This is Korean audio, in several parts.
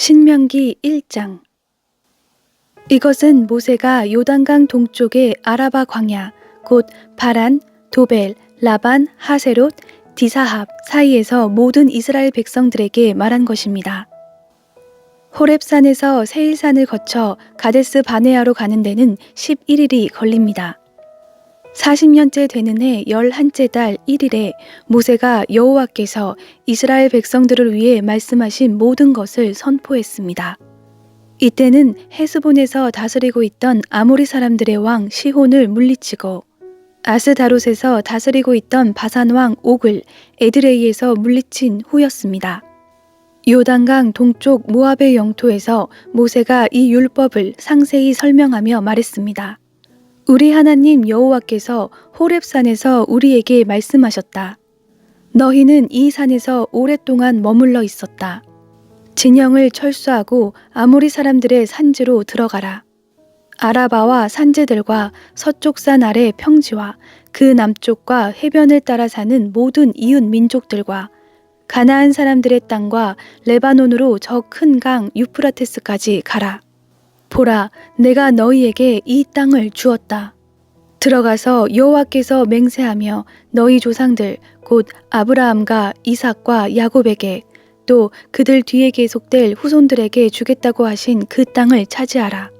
신명기 1장. 이것은 모세가 요단강 동쪽의 아라바 광야 곧 바란, 도벨, 라반, 하세롯, 디사합 사이에서 모든 이스라엘 백성들에게 말한 것입니다. 호렙산에서 세일산을 거쳐 가데스 바네아로 가는 데는 11일이 걸립니다. 40년째 되는 해 11째 달 1일에 모세가 여호와께서 이스라엘 백성들을 위해 말씀하신 모든 것을 선포했습니다. 이때는 헤스본에서 다스리고 있던 아모리 사람들의 왕 시혼을 물리치고 아스다롯에서 다스리고 있던 바산 왕 옥을 에드레이에서 물리친 후였습니다. 요단강 동쪽 모압의 영토에서 모세가 이 율법을 상세히 설명하며 말했습니다. 우리 하나님 여호와께서 호렙산에서 우리에게 말씀하셨다. 너희는 이 산에서 오랫동안 머물러 있었다. 진영을 철수하고 아모리 사람들의 산지로 들어가라. 아라바와 산지들과 서쪽 산 아래 평지와 그 남쪽과 해변을 따라 사는 모든 이웃 민족들과 가나안 사람들의 땅과 레바논으로 저 큰 강 유프라테스까지 가라. 보라, 내가 너희에게 이 땅을 주었다. 들어가서 여호와께서 맹세하며 너희 조상들 곧 아브라함과 이삭과 야곱에게 또 그들 뒤에 계속될 후손들에게 주겠다고 하신 그 땅을 차지하라.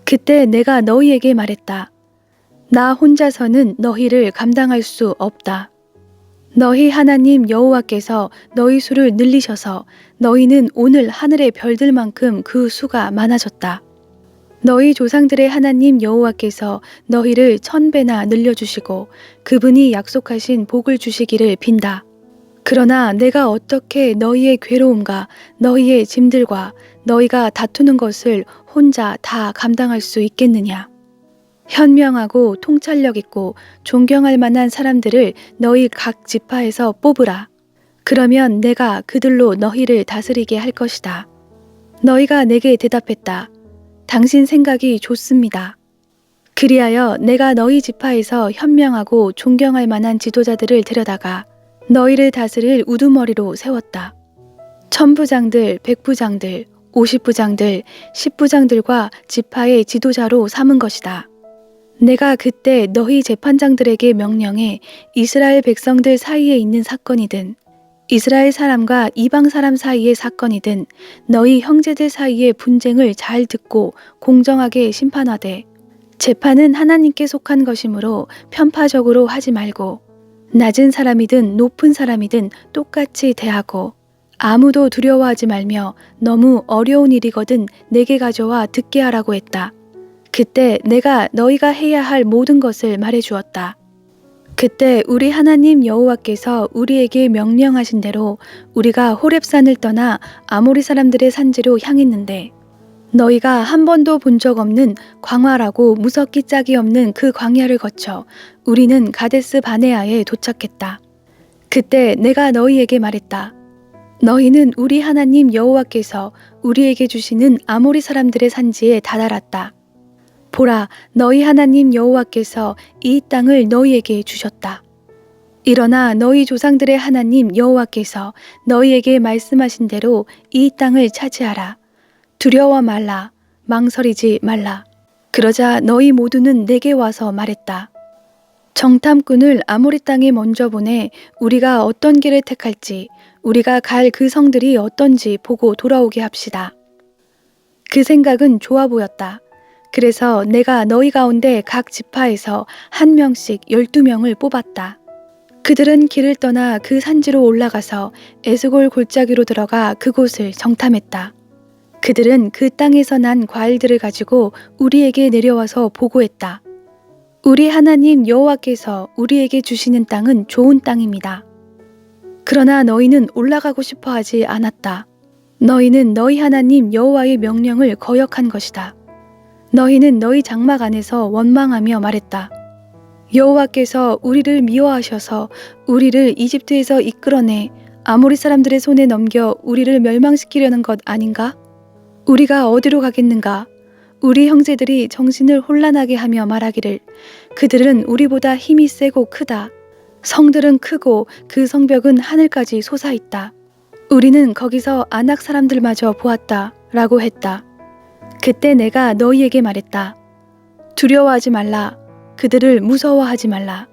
그때 내가 너희에게 말했다. 나 혼자서는 너희를 감당할 수 없다. 너희 하나님 여호와께서 너희 수를 늘리셔서 너희는 오늘 하늘의 별들만큼 그 수가 많아졌다. 너희 조상들의 하나님 여호와께서 너희를 1000배나 늘려주시고 그분이 약속하신 복을 주시기를 빈다. 그러나 내가 어떻게 너희의 괴로움과 너희의 짐들과 너희가 다투는 것을 혼자 다 감당할 수 있겠느냐. 현명하고 통찰력 있고 존경할 만한 사람들을 너희 각 지파에서 뽑으라. 그러면 내가 그들로 너희를 다스리게 할 것이다. 너희가 내게 대답했다. 당신 생각이 좋습니다. 그리하여 내가 너희 지파에서 현명하고 존경할 만한 지도자들을 데려다가 너희를 다스릴 우두머리로 세웠다. 1000부장들, 100부장들, 50부장들, 10부장들과 지파의 지도자로 삼은 것이다. 내가 그때 너희 재판장들에게 명령해 이스라엘 백성들 사이에 있는 사건이든 이스라엘 사람과 이방 사람 사이의 사건이든 너희 형제들 사이의 분쟁을 잘 듣고 공정하게 심판하되 재판은 하나님께 속한 것이므로 편파적으로 하지 말고 낮은 사람이든 높은 사람이든 똑같이 대하고 아무도 두려워하지 말며 너무 어려운 일이거든 내게 가져와 듣게 하라고 했다. 그때 내가 너희가 해야 할 모든 것을 말해 주었다. 그때 우리 하나님 여호와께서 우리에게 명령하신 대로 우리가 호렙산을 떠나 아모리 사람들의 산지로 향했는데 너희가 한 번도 본 적 없는 광활하고 무섭기 짝이 없는 그 광야를 거쳐 우리는 가데스 바네아에 도착했다. 그때 내가 너희에게 말했다. 너희는 우리 하나님 여호와께서 우리에게 주시는 아모리 사람들의 산지에 다다랐다. 보라, 너희 하나님 여호와께서 이 땅을 너희에게 주셨다. 일어나 너희 조상들의 하나님 여호와께서 너희에게 말씀하신 대로 이 땅을 차지하라. 두려워 말라. 망설이지 말라. 그러자 너희 모두는 내게 와서 말했다. 정탐꾼을 아모리 땅에 먼저 보내 우리가 어떤 길을 택할지 우리가 갈 그 성들이 어떤지 보고 돌아오게 합시다. 그 생각은 좋아 보였다. 그래서 내가 너희 가운데 각 지파에서 1명씩 12명을 뽑았다. 그들은 길을 떠나 그 산지로 올라가서 에스골 골짜기로 들어가 그곳을 정탐했다. 그들은 그 땅에서 난 과일들을 가지고 우리에게 내려와서 보고했다. 우리 하나님 여호와께서 우리에게 주시는 땅은 좋은 땅입니다. 그러나 너희는 올라가고 싶어 하지 않았다. 너희는 너희 하나님 여호와의 명령을 거역한 것이다. 너희는 너희 장막 안에서 원망하며 말했다. 여호와께서 우리를 미워하셔서 우리를 이집트에서 이끌어내 아모리 사람들의 손에 넘겨 우리를 멸망시키려는 것 아닌가? 우리가 어디로 가겠는가? 우리 형제들이 정신을 혼란하게 하며 말하기를 그들은 우리보다 힘이 세고 크다. 성들은 크고 그 성벽은 하늘까지 솟아있다. 우리는 거기서 아낙 사람들마저 보았다 라고 했다. 그때 내가 너희에게 말했다. 두려워하지 말라. 그들을 무서워하지 말라.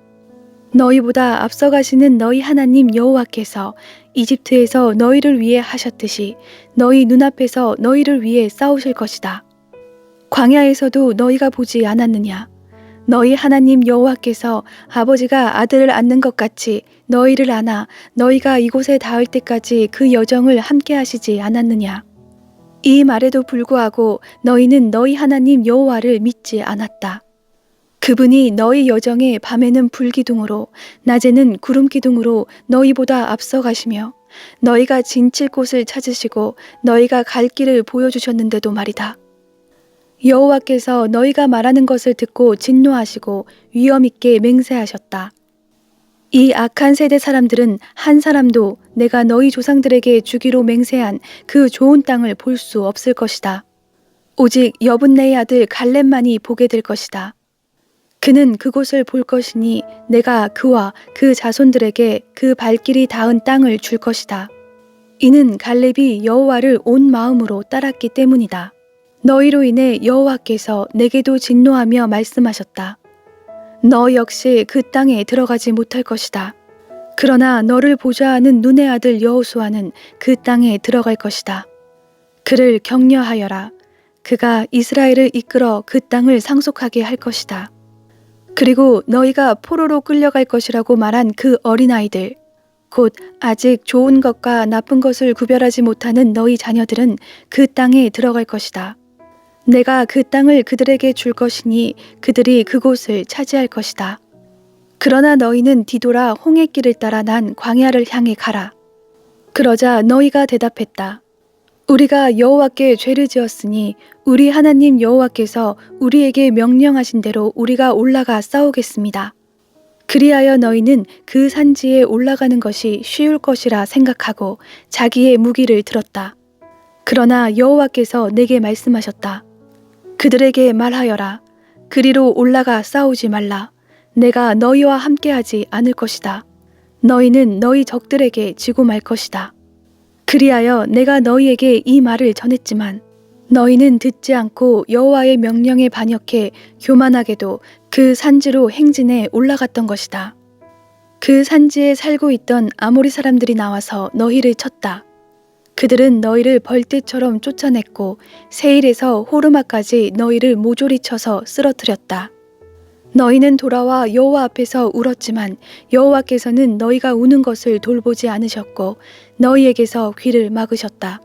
너희보다 앞서가시는 너희 하나님 여호와께서 이집트에서 너희를 위해 하셨듯이 너희 눈앞에서 너희를 위해 싸우실 것이다. 광야에서도 너희가 보지 않았느냐? 너희 하나님 여호와께서 아버지가 아들을 안는 것 같이 너희를 안아 너희가 이곳에 닿을 때까지 그 여정을 함께 하시지 않았느냐? 이 말에도 불구하고 너희는 너희 하나님 여호와를 믿지 않았다. 그분이 너희 여정에 밤에는 불기둥으로 낮에는 구름기둥으로 너희보다 앞서가시며 너희가 진칠 곳을 찾으시고 너희가 갈 길을 보여주셨는데도 말이다. 여호와께서 너희가 말하는 것을 듣고 진노하시고 위엄 있게 맹세하셨다. 이 악한 세대 사람들은 한 사람도 내가 너희 조상들에게 주기로 맹세한 그 좋은 땅을 볼 수 없을 것이다. 오직 여분네의 아들 갈렙만이 보게 될 것이다. 그는 그곳을 볼 것이니 내가 그와 그 자손들에게 그 발길이 닿은 땅을 줄 것이다. 이는 갈렙이 여호와를 온 마음으로 따랐기 때문이다. 너희로 인해 여호와께서 내게도 진노하며 말씀하셨다. 너 역시 그 땅에 들어가지 못할 것이다. 그러나 너를 보좌하는 눈의 아들 여호수아는 그 땅에 들어갈 것이다. 그를 격려하여라. 그가 이스라엘을 이끌어 그 땅을 상속하게 할 것이다. 그리고 너희가 포로로 끌려갈 것이라고 말한 그 어린아이들, 곧 아직 좋은 것과 나쁜 것을 구별하지 못하는 너희 자녀들은 그 땅에 들어갈 것이다. 내가 그 땅을 그들에게 줄 것이니 그들이 그곳을 차지할 것이다. 그러나 너희는 뒤돌아 홍해길을 따라 난 광야를 향해 가라. 그러자 너희가 대답했다. 우리가 여호와께 죄를 지었으니 우리 하나님 여호와께서 우리에게 명령하신 대로 우리가 올라가 싸우겠습니다. 그리하여 너희는 그 산지에 올라가는 것이 쉬울 것이라 생각하고 자기의 무기를 들었다. 그러나 여호와께서 내게 말씀하셨다. 그들에게 말하여라. 그리로 올라가 싸우지 말라. 내가 너희와 함께하지 않을 것이다. 너희는 너희 적들에게 지고 말 것이다. 그리하여 내가 너희에게 이 말을 전했지만 너희는 듣지 않고 여호와의 명령에 반역해 교만하게도 그 산지로 행진해 올라갔던 것이다. 그 산지에 살고 있던 아모리 사람들이 나와서 너희를 쳤다. 그들은 너희를 벌떼처럼 쫓아냈고 세일에서 호르마까지 너희를 모조리 쳐서 쓰러뜨렸다. 너희는 돌아와 여호와 앞에서 울었지만 여호와께서는 너희가 우는 것을 돌보지 않으셨고 너희에게서 귀를 막으셨다.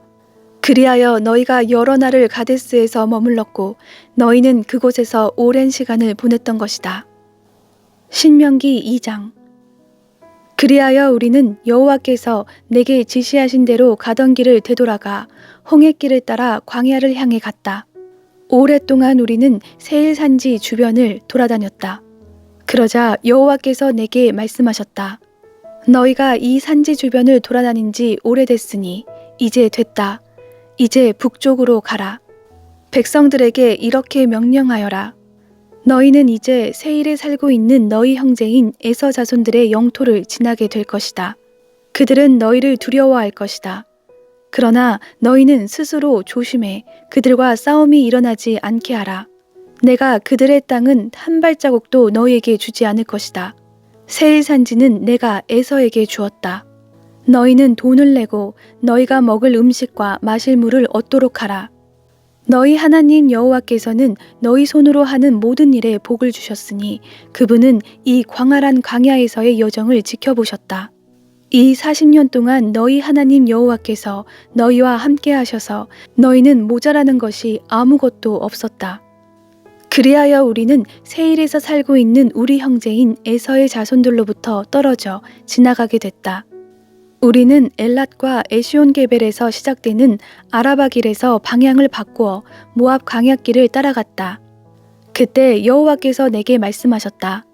그리하여 너희가 여러 날을 가데스에서 머물렀고 너희는 그곳에서 오랜 시간을 보냈던 것이다. 신명기 2장. 그리하여 우리는 여호와께서 내게 지시하신 대로 가던 길을 되돌아가 홍해길을 따라 광야를 향해 갔다. 오랫동안 우리는 세일 산지 주변을 돌아다녔다. 그러자 여호와께서 내게 말씀하셨다. 너희가 이 산지 주변을 돌아다닌 지 오래됐으니 이제 됐다. 이제 북쪽으로 가라. 백성들에게 이렇게 명령하여라. 너희는 이제 세일에 살고 있는 너희 형제인 에서 자손들의 영토를 지나게 될 것이다. 그들은 너희를 두려워할 것이다. 그러나 너희는 스스로 조심해 그들과 싸움이 일어나지 않게 하라. 내가 그들의 땅은 한 발자국도 너희에게 주지 않을 것이다. 세일 산지는 내가 에서에게 주었다. 너희는 돈을 내고 너희가 먹을 음식과 마실 물을 얻도록 하라. 너희 하나님 여호와께서는 너희 손으로 하는 모든 일에 복을 주셨으니 그분은 이 광활한 광야에서의 여정을 지켜보셨다. 이 40년 동안 너희 하나님 여호와께서 너희와 함께 하셔서 너희는 모자라는 것이 아무것도 없었다. 그리하여 우리는 세일에서 살고 있는 우리 형제인 에서의 자손들로부터 떨어져 지나가게 됐다. 우리는 엘랏과 에시온게벨에서 시작되는 아라바 길에서 방향을 바꾸어 모압 광야길을 따라갔다. 그때 여호와께서 내게 말씀하셨다.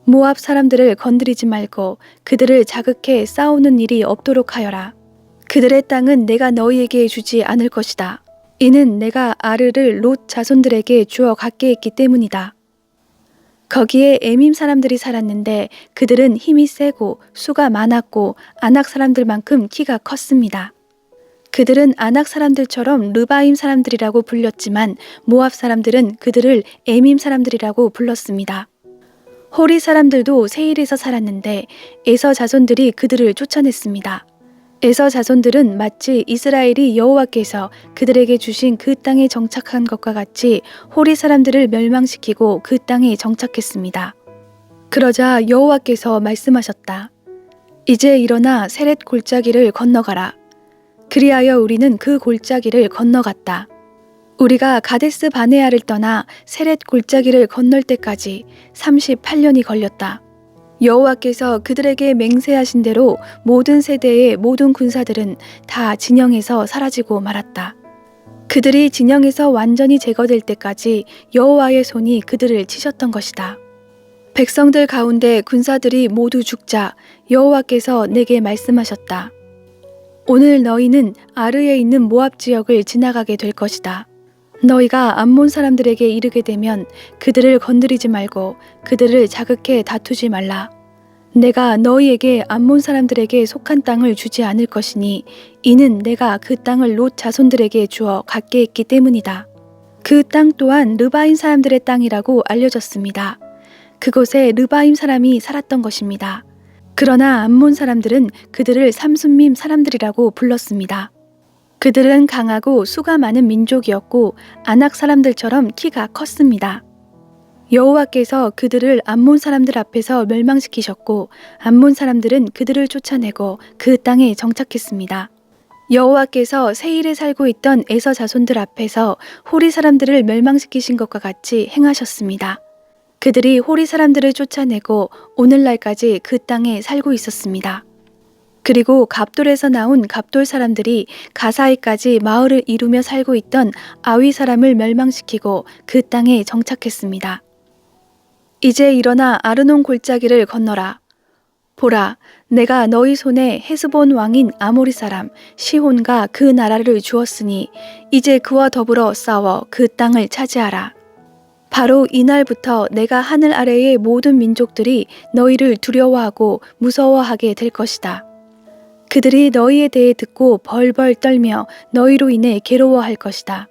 모압 사람들을 건드리지 말고 그들을 자극해 싸우는 일이 없도록 하여라. 그들의 땅은 내가 너희에게 주지 않을 것이다. 이는 내가 아르를 롯 자손들에게 주어 갖게 했기 때문이다. 거기에 에밈 사람들이 살았는데 그들은 힘이 세고 수가 많았고 아낙 사람들만큼 키가 컸습니다. 그들은 아낙 사람들처럼 르바임 사람들이라고 불렸지만 모압 사람들은 그들을 에밈 사람들이라고 불렀습니다. 호리 사람들도 세일에서 살았는데 에서 자손들이 그들을 쫓아냈습니다. 에서 자손들은 마치 이스라엘이 여호와께서 그들에게 주신 그 땅에 정착한 것과 같이 호리 사람들을 멸망시키고 그 땅에 정착했습니다. 그러자 여호와께서 말씀하셨다. 이제 일어나 세렛 골짜기를 건너가라. 그리하여 우리는 그 골짜기를 건너갔다. 우리가 가데스 바네아를 떠나 세렛 골짜기를 건널 때까지 38년이 걸렸다. 여호와께서 그들에게 맹세하신 대로 모든 세대의 모든 군사들은 다 진영에서 사라지고 말았다. 그들이 진영에서 완전히 제거될 때까지 여호와의 손이 그들을 치셨던 것이다. 백성들 가운데 군사들이 모두 죽자 여호와께서 내게 말씀하셨다. 오늘 너희는 아르에 있는 모압 지역을 지나가게 될 것이다. 너희가 암몬 사람들에게 이르게 되면 그들을 건드리지 말고 그들을 자극해 다투지 말라. 내가 너희에게 암몬 사람들에게 속한 땅을 주지 않을 것이니 이는 내가 그 땅을 롯 자손들에게 주어 갖게 했기 때문이다. 그 땅 또한 르바임 사람들의 땅이라고 알려졌습니다. 그곳에 르바임 사람이 살았던 것입니다. 그러나 암몬 사람들은 그들을 삼순밈 사람들이라고 불렀습니다. 그들은 강하고 수가 많은 민족이었고 아낙 사람들처럼 키가 컸습니다. 여호와께서 그들을 암몬 사람들 앞에서 멸망시키셨고 암몬 사람들은 그들을 쫓아내고 그 땅에 정착했습니다. 여호와께서 세일에 살고 있던 에서 자손들 앞에서 호리 사람들을 멸망시키신 것과 같이 행하셨습니다. 그들이 호리 사람들을 쫓아내고 오늘날까지 그 땅에 살고 있었습니다. 그리고 갑돌에서 나온 갑돌 사람들이 가사이까지 마을을 이루며 살고 있던 아위 사람을 멸망시키고 그 땅에 정착했습니다. 이제 일어나 아르논 골짜기를 건너라. 보라, 내가 너희 손에 헤스본 왕인 아모리 사람 시혼과 그 나라를 주었으니 이제 그와 더불어 싸워 그 땅을 차지하라. 바로 이날부터 내가 하늘 아래의 모든 민족들이 너희를 두려워하고 무서워하게 될 것이다. 그들이 너희에 대해 듣고 벌벌 떨며 너희로 인해 괴로워할 것이다.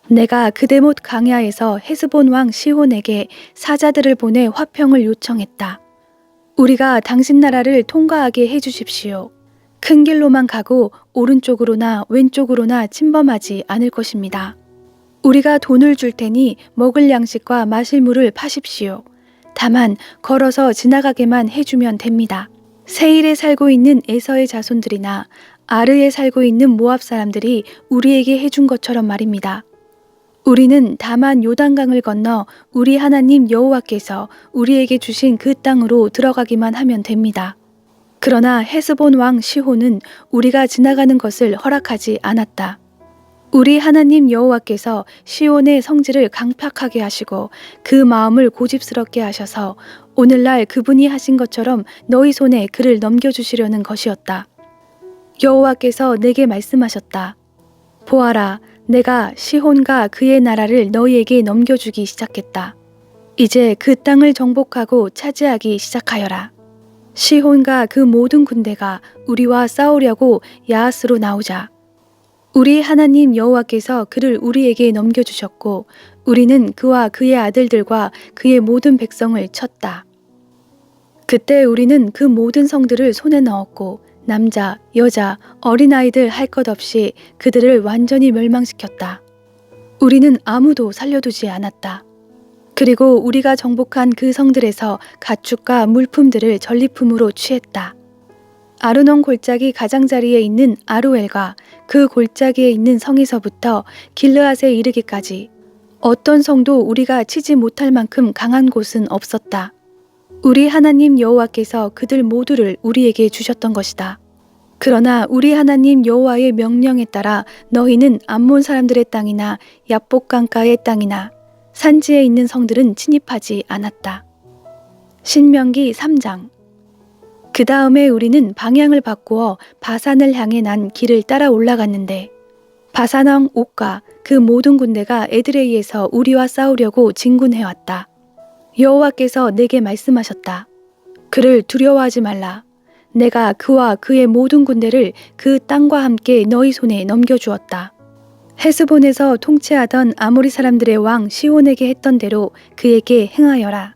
내가 그데못 강야에서 헤스본 왕 시혼에게 사자들을 보내 화평을 요청했다. 우리가 당신 나라를 통과하게 해주십시오. 큰 길로만 가고 오른쪽으로나 왼쪽으로나 침범하지 않을 것입니다. 우리가 돈을 줄 테니 먹을 양식과 마실 물을 파십시오. 다만 걸어서 지나가게만 해주면 됩니다. 세일에 살고 있는 에서의 자손들이나 아르에 살고 있는 모압 사람들이 우리에게 해준 것처럼 말입니다. 우리는 다만 요단강을 건너 우리 하나님 여호와께서 우리에게 주신 그 땅으로 들어가기만 하면 됩니다. 그러나 헤스본 왕 시혼은 우리가 지나가는 것을 허락하지 않았다. 우리 하나님 여호와께서 시온의 성질을 강팍하게 하시고 그 마음을 고집스럽게 하셔서 오늘날 그분이 하신 것처럼 너희 손에 그를 넘겨주시려는 것이었다. 여호와께서 내게 말씀하셨다. 보아라, 내가 시혼과 그의 나라를 너희에게 넘겨주기 시작했다. 이제 그 땅을 정복하고 차지하기 시작하여라. 시혼과 그 모든 군대가 우리와 싸우려고 야하스로 나오자. 우리 하나님 여호와께서 그를 우리에게 넘겨주셨고 우리는 그와 그의 아들들과 그의 모든 백성을 쳤다. 그때 우리는 그 모든 성들을 손에 넣었고 남자, 여자, 어린아이들 할 것 없이 그들을 완전히 멸망시켰다. 우리는 아무도 살려두지 않았다. 그리고 우리가 정복한 그 성들에서 가축과 물품들을 전리품으로 취했다. 아르논 골짜기 가장자리에 있는 아로엘과 그 골짜기에 있는 성에서부터 길르앗에 이르기까지 어떤 성도 우리가 치지 못할 만큼 강한 곳은 없었다. 우리 하나님 여호와께서 그들 모두를 우리에게 주셨던 것이다. 그러나 우리 하나님 여호와의 명령에 따라 너희는 암몬 사람들의 땅이나 야복 강가의 땅이나 산지에 있는 성들은 침입하지 않았다. 신명기 3장. 그 다음에 우리는 방향을 바꾸어 바산을 향해 난 길을 따라 올라갔는데 바산 왕 옥과 그 모든 군대가 에드레이에서 우리와 싸우려고 진군해왔다. 여호와께서 내게 말씀하셨다. 그를 두려워하지 말라. 내가 그와 그의 모든 군대를 그 땅과 함께 너희 손에 넘겨주었다. 헤스본에서 통치하던 아모리 사람들의 왕 시온에게 했던 대로 그에게 행하여라.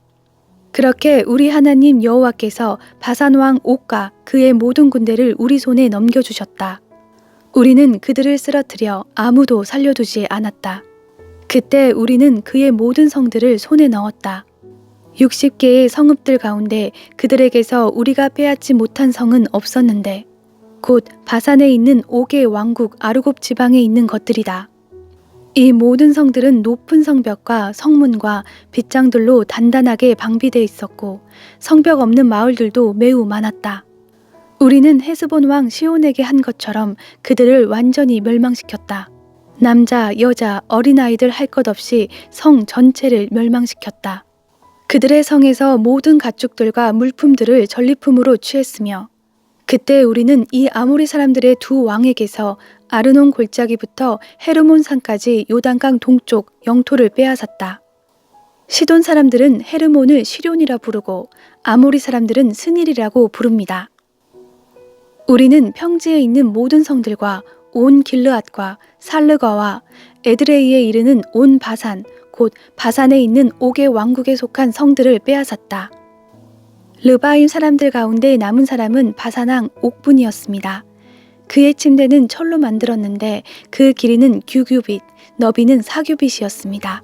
그렇게 우리 하나님 여호와께서 바산 왕 옥과 그의 모든 군대를 우리 손에 넘겨주셨다. 우리는 그들을 쓰러뜨려 아무도 살려두지 않았다. 그때 우리는 그의 모든 성들을 손에 넣었다. 60개의 성읍들 가운데 그들에게서 우리가 빼앗지 못한 성은 없었는데 곧 바산에 있는 옥의 왕국 아르곱 지방에 있는 것들이다. 이 모든 성들은 높은 성벽과 성문과 빗장들로 단단하게 방비되어 있었고 성벽 없는 마을들도 매우 많았다. 우리는 헤스본 왕 시온에게 한 것처럼 그들을 완전히 멸망시켰다. 남자, 여자, 어린아이들 할 것 없이 성 전체를 멸망시켰다. 그들의 성에서 모든 가축들과 물품들을 전리품으로 취했으며 그때 우리는 이 아모리 사람들의 두 왕에게서 아르논 골짜기부터 헤르몬 산까지 요단강 동쪽 영토를 빼앗았다. 시돈 사람들은 헤르몬을 시럈이라 부르고 아모리 사람들은 스닐이라고 부릅니다. 우리는 평지에 있는 모든 성들과 온 길르앗과 살르가와 에드레이에 이르는 온 바산 곧 바산에 있는 옥의 왕국에 속한 성들을 빼앗았다. 르바임 사람들 가운데 남은 사람은 바산왕 옥분이었습니다. 그의 침대는 철로 만들었는데 그 길이는 9규빗, 너비는 4규빗이었습니다.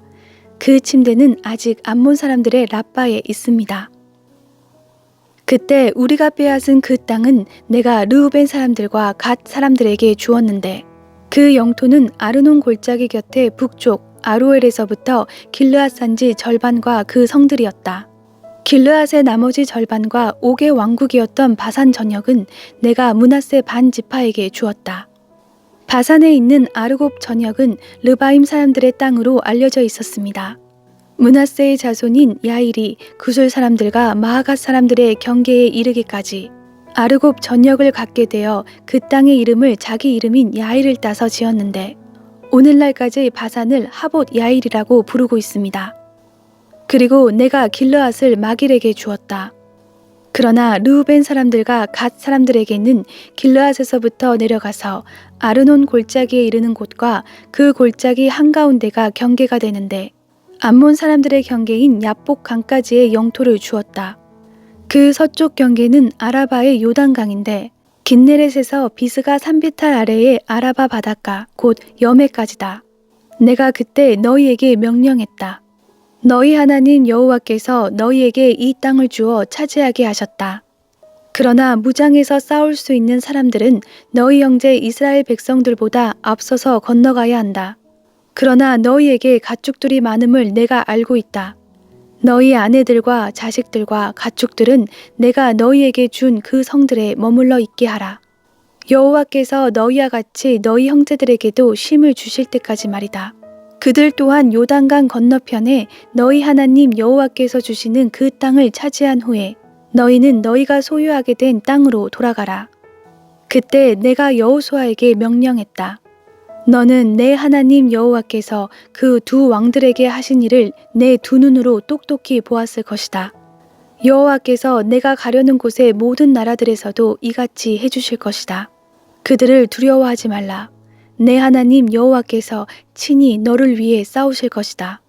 그 침대는 아직 암몬 사람들의 라빠에 있습니다. 그때 우리가 빼앗은 그 땅은 내가 르우벤 사람들과 갓 사람들에게 주었는데 그 영토는 아르논 골짜기 곁에 북쪽 아로엘에서부터 길르앗 산지 절반과 그 성들이었다. 길르앗의 나머지 절반과 옥의 왕국이었던 바산 전역은 내가 므낫세 반 지파에게 주었다. 바산에 있는 아르곱 전역은 르바임 사람들의 땅으로 알려져 있었습니다. 므낫세의 자손인 야일이 구술 사람들과 마하갓 사람들의 경계에 이르기까지 아르곱 전역을 갖게 되어 그 땅의 이름을 자기 이름인 야일을 따서 지었는데 오늘날까지 바산을 하봇 야일이라고 부르고 있습니다. 그리고 내가 길르앗을 마길에게 주었다. 그러나 르우벤 사람들과 갓 사람들에게는 길르앗에서부터 내려가서 아르논 골짜기에 이르는 곳과 그 골짜기 한가운데가 경계가 되는데 암몬 사람들의 경계인 야복 강까지의 영토를 주었다. 그 서쪽 경계는 아라바의 요단강인데 긴네렛에서 비스가 산비탈 아래의 아라바 바닷가 곧 여메까지다. 내가 그때 너희에게 명령했다. 너희 하나님 여호와께서 너희에게 이 땅을 주어 차지하게 하셨다. 그러나 무장해서 싸울 수 있는 사람들은 너희 형제 이스라엘 백성들보다 앞서서 건너가야 한다. 그러나 너희에게 가축들이 많음을 내가 알고 있다. 너희 아내들과 자식들과 가축들은 내가 너희에게 준 그 성들에 머물러 있게 하라. 여호와께서 너희와 같이 너희 형제들에게도 쉼을 주실 때까지 말이다. 그들 또한 요단강 건너편에 너희 하나님 여호와께서 주시는 그 땅을 차지한 후에 너희는 너희가 소유하게 된 땅으로 돌아가라. 그때 내가 여호수아에게 명령했다. 너는 내 하나님 여호와께서 그 두 왕들에게 하신 일을 내 두 눈으로 똑똑히 보았을 것이다. 여호와께서 내가 가려는 곳의 모든 나라들에서도 이같이 해주실 것이다. 그들을 두려워하지 말라. 내 하나님 여호와께서 친히 너를 위해 싸우실 것이다.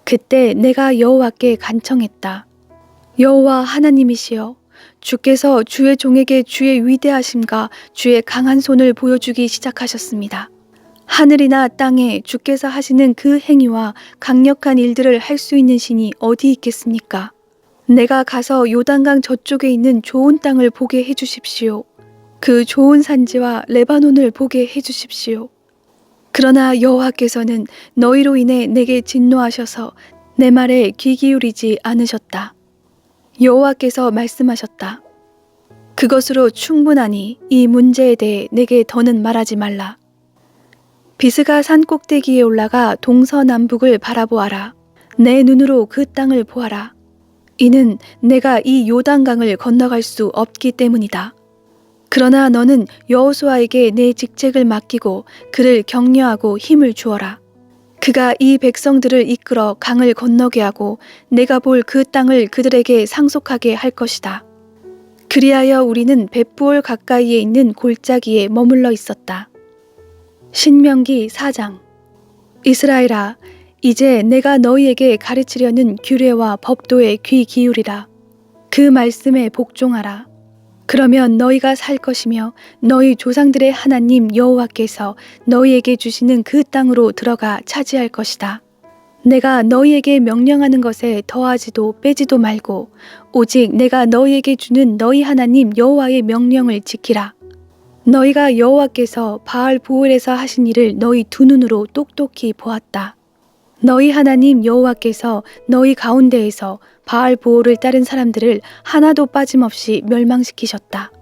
그때 내가 여호와께 간청했다. 여호와 하나님이시여, 주께서 주의 종에게 주의 위대하심과 주의 강한 손을 보여주기 시작하셨습니다. 하늘이나 땅에 주께서 하시는 그 행위와 강력한 일들을 할 수 있는 신이 어디 있겠습니까? 내가 가서 요단강 저쪽에 있는 좋은 땅을 보게 해주십시오. 그 좋은 산지와 레바논을 보게 해주십시오. 그러나 여호와께서는 너희로 인해 내게 진노하셔서 내 말에 귀 기울이지 않으셨다. 여호와께서 말씀하셨다. 그것으로 충분하니 이 문제에 대해 내게 더는 말하지 말라. 비스가 산 꼭대기에 올라가 동서남북을 바라보아라. 내 눈으로 그 땅을 보아라. 이는 내가 이 요단강을 건너갈 수 없기 때문이다. 그러나 너는 여호수아에게 내 직책을 맡기고 그를 격려하고 힘을 주어라. 그가 이 백성들을 이끌어 강을 건너게 하고 내가 볼 그 땅을 그들에게 상속하게 할 것이다. 그리하여 우리는 벳부올 가까이에 있는 골짜기에 머물러 있었다. 신명기 4장. 이스라엘아, 이제 내가 너희에게 가르치려는 규례와 법도에 귀 기울이라. 그 말씀에 복종하라. 그러면 너희가 살 것이며 너희 조상들의 하나님 여호와께서 너희에게 주시는 그 땅으로 들어가 차지할 것이다. 내가 너희에게 명령하는 것에 더하지도 빼지도 말고 오직 내가 너희에게 주는 너희 하나님 여호와의 명령을 지키라. 너희가 여호와께서 바알 부올에서 하신 일을 너희 두 눈으로 똑똑히 보았다. 너희 하나님 여호와께서 너희 가운데에서 바알 부올을 따른 사람들을 하나도 빠짐없이 멸망시키셨다.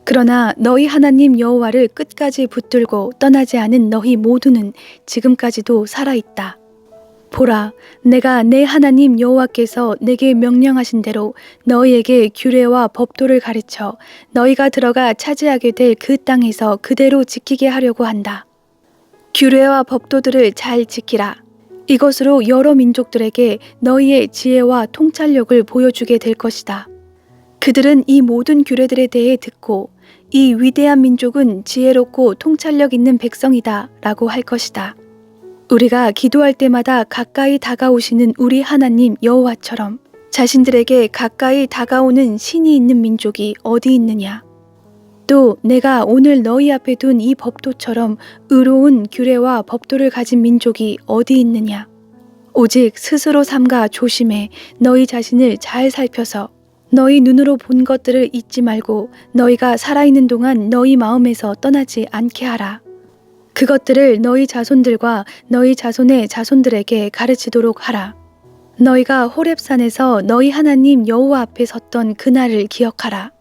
그러나 너희 하나님 여호와를 끝까지 붙들고 떠나지 않은 너희 모두는 지금까지도 살아있다. 보라, 내가 내 하나님 여호와께서 내게 명령하신 대로 너희에게 규례와 법도를 가르쳐 너희가 들어가 차지하게 될 그 땅에서 그대로 지키게 하려고 한다. 규례와 법도들을 잘 지키라. 이것으로 여러 민족들에게 너희의 지혜와 통찰력을 보여주게 될 것이다. 그들은 이 모든 규례들에 대해 듣고 이 위대한 민족은 지혜롭고 통찰력 있는 백성이다 라고 할 것이다. 우리가 기도할 때마다 가까이 다가오시는 우리 하나님 여호와처럼 자신들에게 가까이 다가오는 신이 있는 민족이 어디 있느냐? 또 내가 오늘 너희 앞에 둔 이 법도처럼 의로운 규례와 법도를 가진 민족이 어디 있느냐? 오직 스스로 삼가 조심해 너희 자신을 잘 살펴서 너희 눈으로 본 것들을 잊지 말고 너희가 살아있는 동안 너희 마음에서 떠나지 않게 하라. 그것들을 너희 자손들과 너희 자손의 자손들에게 가르치도록 하라. 너희가 호렙산에서 너희 하나님 여호와 앞에 섰던 그날을 기억하라.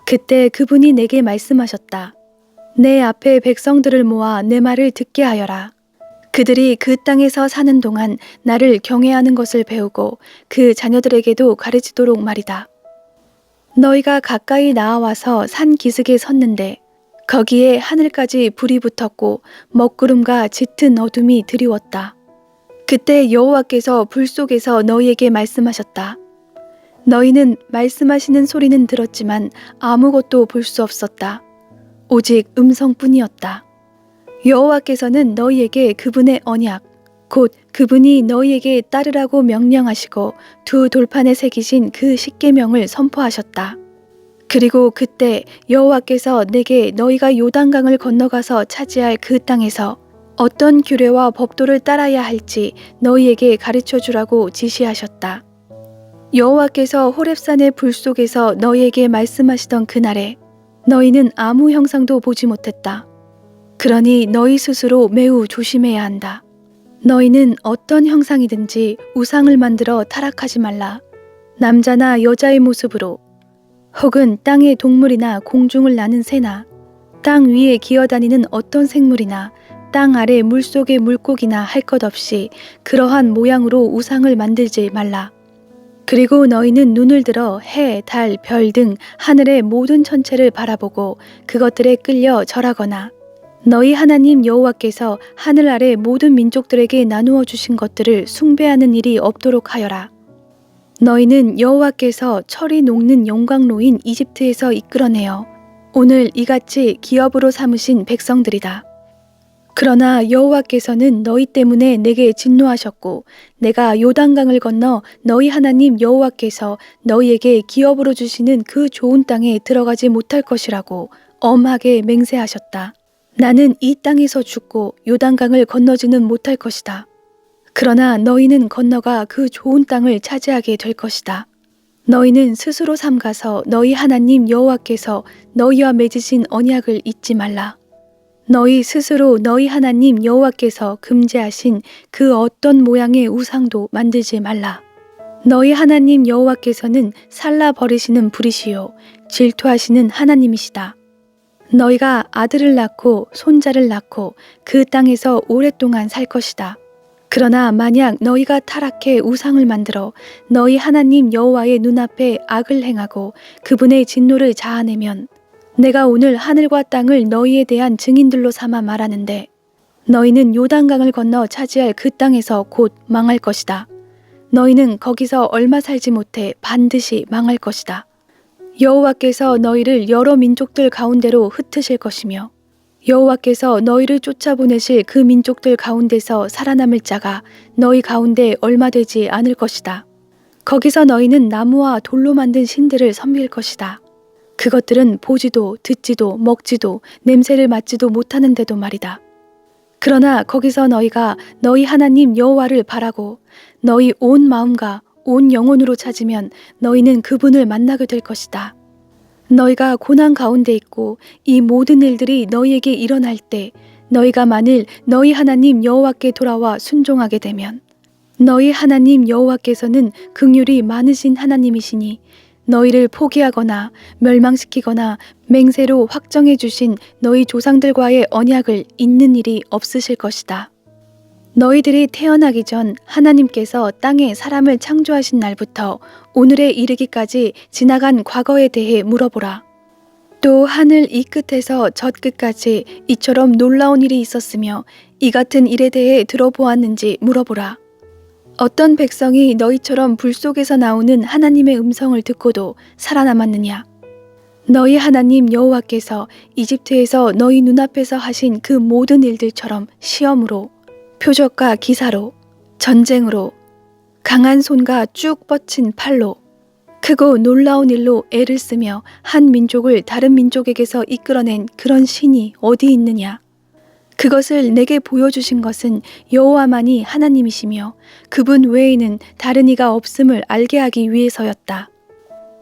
그때 그분이 내게 말씀하셨다. 내 앞에 백성들을 모아 내 말을 듣게 하여라. 그들이 그 땅에서 사는 동안 나를 경외하는 것을 배우고 그 자녀들에게도 가르치도록 말이다. 너희가 가까이 나와서 산 기슭에 섰는데 거기에 하늘까지 불이 붙었고 먹구름과 짙은 어둠이 드리웠다. 그때 여호와께서 불 속에서 너희에게 말씀하셨다. 너희는 말씀하시는 소리는 들었지만 아무것도 볼 수 없었다. 오직 음성뿐이었다. 여호와께서는 너희에게 그분의 언약, 곧 그분이 너희에게 따르라고 명령하시고 두 돌판에 새기신 그 십계명을 선포하셨다. 그리고 그때 여호와께서 내게 너희가 요단강을 건너가서 차지할 그 땅에서 어떤 규례와 법도를 따라야 할지 너희에게 가르쳐 주라고 지시하셨다. 여호와께서 호렙산의 불 속에서 너희에게 말씀하시던 그날에 너희는 아무 형상도 보지 못했다. 그러니 너희 스스로 매우 조심해야 한다. 너희는 어떤 형상이든지 우상을 만들어 타락하지 말라. 남자나 여자의 모습으로 혹은 땅의 동물이나 공중을 나는 새나 땅 위에 기어다니는 어떤 생물이나 땅 아래 물속의 물고기나 할 것 없이 그러한 모양으로 우상을 만들지 말라. 그리고 너희는 눈을 들어 해, 달, 별 등 하늘의 모든 천체를 바라보고 그것들에 끌려 절하거나 너희 하나님 여호와께서 하늘 아래 모든 민족들에게 나누어 주신 것들을 숭배하는 일이 없도록 하여라. 너희는 여호와께서 철이 녹는 용광로인 이집트에서 이끌어내어 오늘 이같이 기업으로 삼으신 백성들이다. 그러나 여호와께서는 너희 때문에 내게 진노하셨고 내가 요단강을 건너 너희 하나님 여호와께서 너희에게 기업으로 주시는 그 좋은 땅에 들어가지 못할 것이라고 엄하게 맹세하셨다. 나는 이 땅에서 죽고 요단강을 건너지는 못할 것이다. 그러나 너희는 건너가 그 좋은 땅을 차지하게 될 것이다. 너희는 스스로 삼가서 너희 하나님 여호와께서 너희와 맺으신 언약을 잊지 말라. 너희 스스로 너희 하나님 여호와께서 금지하신 그 어떤 모양의 우상도 만들지 말라. 너희 하나님 여호와께서는 살라 버리시는 불이시요 질투하시는 하나님이시다. 너희가 아들을 낳고 손자를 낳고 그 땅에서 오랫동안 살 것이다. 그러나 만약 너희가 타락해 우상을 만들어 너희 하나님 여호와의 눈앞에 악을 행하고 그분의 진노를 자아내면 내가 오늘 하늘과 땅을 너희에 대한 증인들로 삼아 말하는데 너희는 요단강을 건너 차지할 그 땅에서 곧 망할 것이다. 너희는 거기서 얼마 살지 못해 반드시 망할 것이다. 여호와께서 너희를 여러 민족들 가운데로 흩으실 것이며 여호와께서 너희를 쫓아보내실 그 민족들 가운데서 살아남을 자가 너희 가운데 얼마 되지 않을 것이다. 거기서 너희는 나무와 돌로 만든 신들을 섬길 것이다. 그것들은 보지도 듣지도 먹지도 냄새를 맡지도 못하는데도 말이다. 그러나 거기서 너희가 너희 하나님 여호와를 바라고 너희 온 마음과 온 영혼으로 찾으면 너희는 그분을 만나게 될 것이다. 너희가 고난 가운데 있고 이 모든 일들이 너희에게 일어날 때 너희가 만일 너희 하나님 여호와께 돌아와 순종하게 되면 너희 하나님 여호와께서는 긍휼이 많으신 하나님이시니 너희를 포기하거나 멸망시키거나 맹세로 확정해 주신 너희 조상들과의 언약을 잇는 일이 없으실 것이다. 너희들이 태어나기 전 하나님께서 땅에 사람을 창조하신 날부터 오늘에 이르기까지 지나간 과거에 대해 물어보라. 또 하늘 이 끝에서 저 끝까지 이처럼 놀라운 일이 있었으며 이 같은 일에 대해 들어보았는지 물어보라. 어떤 백성이 너희처럼 불 속에서 나오는 하나님의 음성을 듣고도 살아남았느냐? 너희 하나님 여호와께서 이집트에서 너희 눈앞에서 하신 그 모든 일들처럼 시험으로 표적과 기사로 전쟁으로 강한 손과 쭉 뻗친 팔로 크고 놀라운 일로 애를 쓰며 한 민족을 다른 민족에게서 이끌어낸 그런 신이 어디 있느냐? 그것을 내게 보여주신 것은 여호와만이 하나님이시며 그분 외에는 다른 이가 없음을 알게 하기 위해서였다.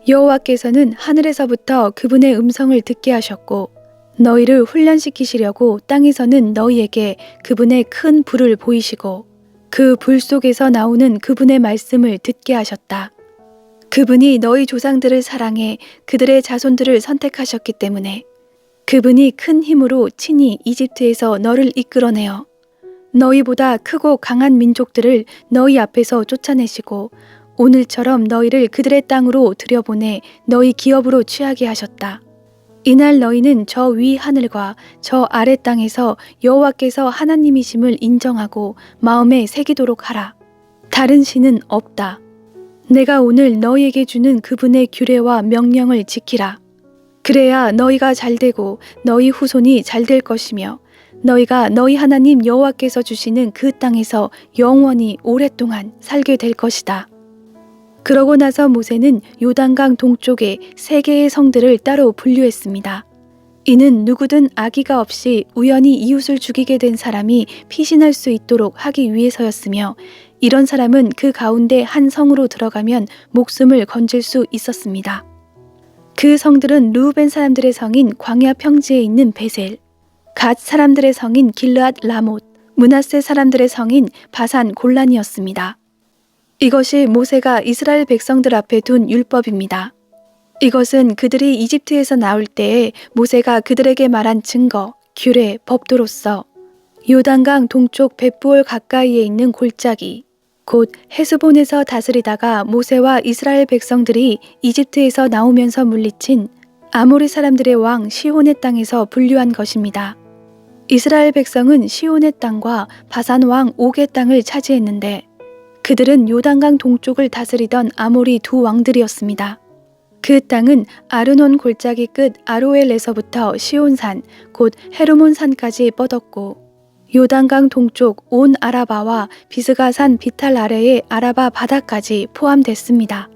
여호와께서는 하늘에서부터 그분의 음성을 듣게 하셨고 너희를 훈련시키시려고 땅에서는 너희에게 그분의 큰 불을 보이시고 그 불 속에서 나오는 그분의 말씀을 듣게 하셨다. 그분이 너희 조상들을 사랑해 그들의 자손들을 선택하셨기 때문에 그분이 큰 힘으로 친히 이집트에서 너를 이끌어내어 너희보다 크고 강한 민족들을 너희 앞에서 쫓아내시고 오늘처럼 너희를 그들의 땅으로 들여보내 너희 기업으로 취하게 하셨다. 이날 너희는 저 위 하늘과 저 아래 땅에서 여호와께서 하나님이심을 인정하고 마음에 새기도록 하라. 다른 신은 없다. 내가 오늘 너희에게 주는 그분의 규례와 명령을 지키라. 그래야 너희가 잘되고 너희 후손이 잘될 것이며 너희가 너희 하나님 여호와께서 주시는 그 땅에서 영원히 오랫동안 살게 될 것이다. 그러고 나서 모세는 요단강 동쪽에 3개의 성들을 따로 분류했습니다. 이는 누구든 악의가 없이 우연히 이웃을 죽이게 된 사람이 피신할 수 있도록 하기 위해서였으며 이런 사람은 그 가운데 한 성으로 들어가면 목숨을 건질 수 있었습니다. 그 성들은 르우벤 사람들의 성인 광야 평지에 있는 베셀, 갓 사람들의 성인 길르앗 라못, 므낫세 사람들의 성인 바산 골란이었습니다. 이것이 모세가 이스라엘 백성들 앞에 둔 율법입니다. 이것은 그들이 이집트에서 나올 때에 모세가 그들에게 말한 증거, 규례, 법도로서 요단강 동쪽 벳부올 가까이에 있는 골짜기, 곧 헤스본에서 다스리다가 모세와 이스라엘 백성들이 이집트에서 나오면서 물리친 아모리 사람들의 왕 시혼의 땅에서 분류한 것입니다. 이스라엘 백성은 시혼의 땅과 바산 왕 옥의 땅을 차지했는데 그들은 요단강 동쪽을 다스리던 아모리 2 왕들이었습니다. 그 땅은 아르논 골짜기 끝 아로엘에서부터 시온산 곧 헤르몬 산까지 뻗었고 요단강 동쪽 온 아라바와 비스가산 비탈 아래의 아라바 바다까지 포함됐습니다.